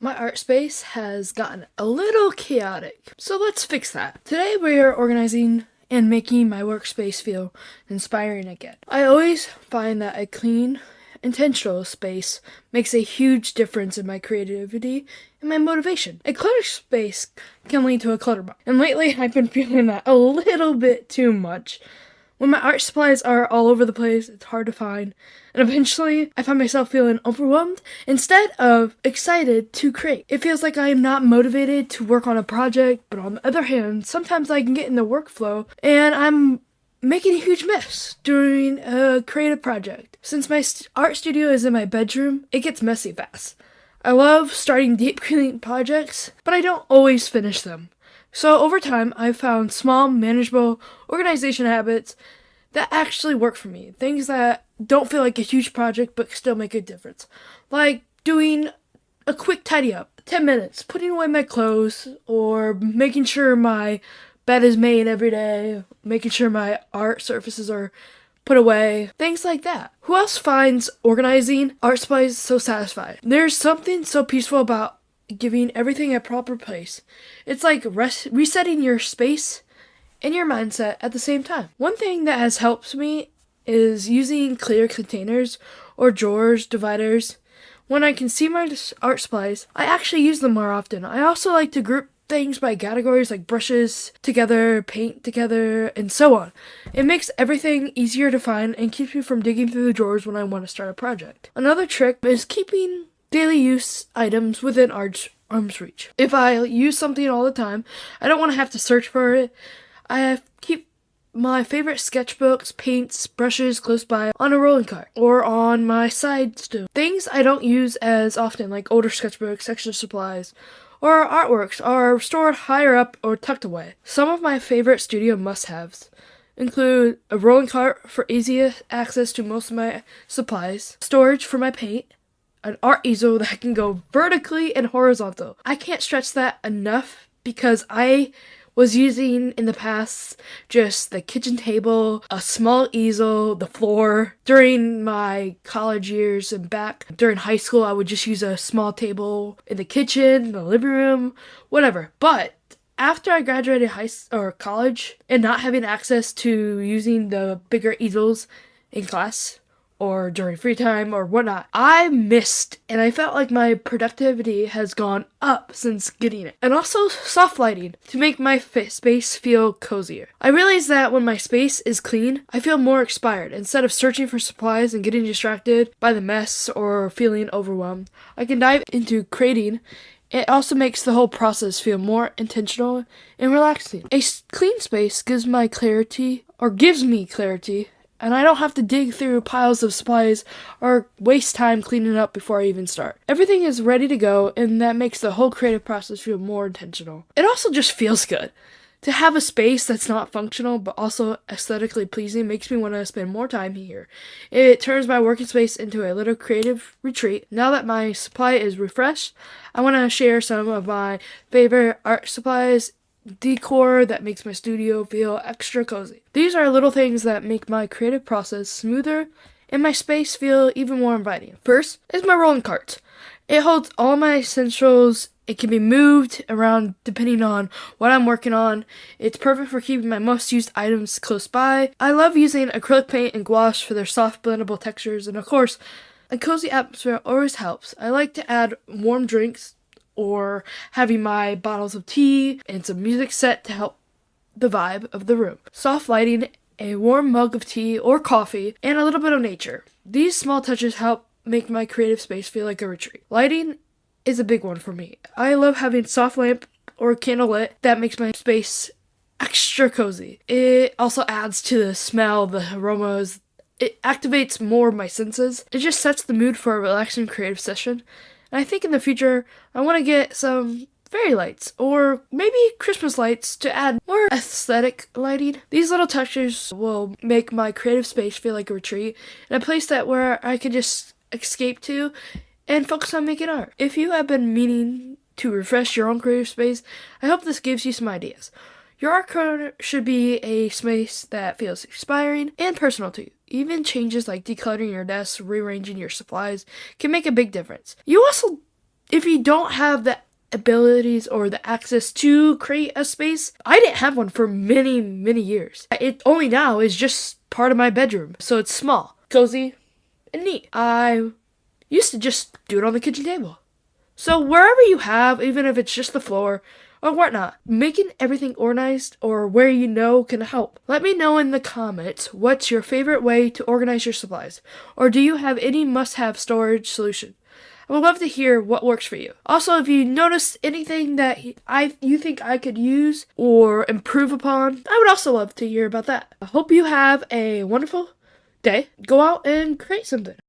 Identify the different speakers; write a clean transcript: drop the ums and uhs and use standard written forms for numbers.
Speaker 1: My art space has gotten a little chaotic, so let's fix that. Today we are organizing and making my workspace feel inspiring again. I always find that a clean, intentional space makes a huge difference in my creativity and my motivation. A cluttered space can lead to a clutter bomb, and lately I've been feeling that a little bit too much. When my art supplies are all over the place, it's hard to find, and eventually I find myself feeling overwhelmed instead of excited to create. It feels like I am not motivated to work on a project, but on the other hand, sometimes I can get in the workflow and I'm making a huge mess during a creative project. Since my art studio is in my bedroom, it gets messy fast. I love starting deep cleaning projects, but I don't always finish them. So over time, I've found small, manageable organization habits that actually work for me. Things that don't feel like a huge project but still make a difference. Like doing a quick tidy up, 10 minutes, putting away my clothes, or making sure my bed is made every day, making sure my art surfaces are put away, things like that. Who else finds organizing art supplies so satisfying? There's something so peaceful about giving everything a proper place. It's like resetting your space and your mindset at the same time. One thing that has helped me is using clear containers or drawers, dividers. When I can see my art supplies, I actually use them more often. I also like to group things by categories like brushes together, paint together, and so on. It makes everything easier to find and keeps me from digging through the drawers when I want to start a project. Another trick is keeping daily use items within arm's reach. If I use something all the time, I don't want to have to search for it. I keep my favorite sketchbooks, paints, brushes close by on a rolling cart or on my side stool. Things I don't use as often, like older sketchbooks, extra supplies, or artworks, are stored higher up or tucked away. Some of my favorite studio must-haves include a rolling cart for easy access to most of my supplies, storage for my paint, an art easel that can go vertically and horizontal. I can't stress that enough because I was using in the past just the kitchen table, a small easel, the floor. During my college years and back during high school, I would just use a small table in the kitchen, the living room, whatever. But after I graduated college and not having access to using the bigger easels in class, or during free time or whatnot, I missed and I felt like my productivity has gone up since getting it. And also soft lighting to make my space feel cozier. I realized that when my space is clean, I feel more inspired. Instead of searching for supplies and getting distracted by the mess or feeling overwhelmed, I can dive into creating. It also makes the whole process feel more intentional and relaxing. A clean space gives me clarity, and I don't have to dig through piles of supplies or waste time cleaning up before I even start. Everything is ready to go, and that makes the whole creative process feel more intentional. It also just feels good. To have a space that's not functional but also aesthetically pleasing makes me want to spend more time here. It turns my working space into a little creative retreat. Now that my supply is refreshed, I want to share some of my favorite art supplies, decor that makes my studio feel extra cozy. These are little things that make my creative process smoother and my space feel even more inviting. First is my rolling cart. It holds all my essentials. It can be moved around depending on what I'm working on. It's perfect for keeping my most used items close by. I love using acrylic paint and gouache for their soft blendable textures, and of course, a cozy atmosphere always helps. I like to add warm drinks or having my bottles of tea and some music set to help the vibe of the room. Soft lighting, a warm mug of tea or coffee, and a little bit of nature. These small touches help make my creative space feel like a retreat. Lighting is a big one for me. I love having soft lamp or candle lit that makes my space extra cozy. It also adds to the smell, the aromas. It activates more of my senses. It just sets the mood for a relaxing creative session. And I think in the future, I want to get some fairy lights or maybe Christmas lights to add more aesthetic lighting. These little touches will make my creative space feel like a retreat and a place where I can just escape to and focus on making art. If you have been meaning to refresh your own creative space, I hope this gives you some ideas. Your art corner should be a space that feels inspiring and personal to you. Even changes like decluttering your desk, rearranging your supplies can make a big difference. You also if you don't have the abilities or the access to create a space, I didn't have one for many, many years. It only now is just part of my bedroom. So it's small, cozy, and neat. I used to just do it on the kitchen table. So wherever you have, even if it's just the floor or whatnot, making everything organized or where you know can help. Let me know in the comments what's your favorite way to organize your supplies, or do you have any must-have storage solution? I would love to hear what works for you. Also, if you notice anything that you think I could use or improve upon, I would also love to hear about that. I hope you have a wonderful day. Go out and create something.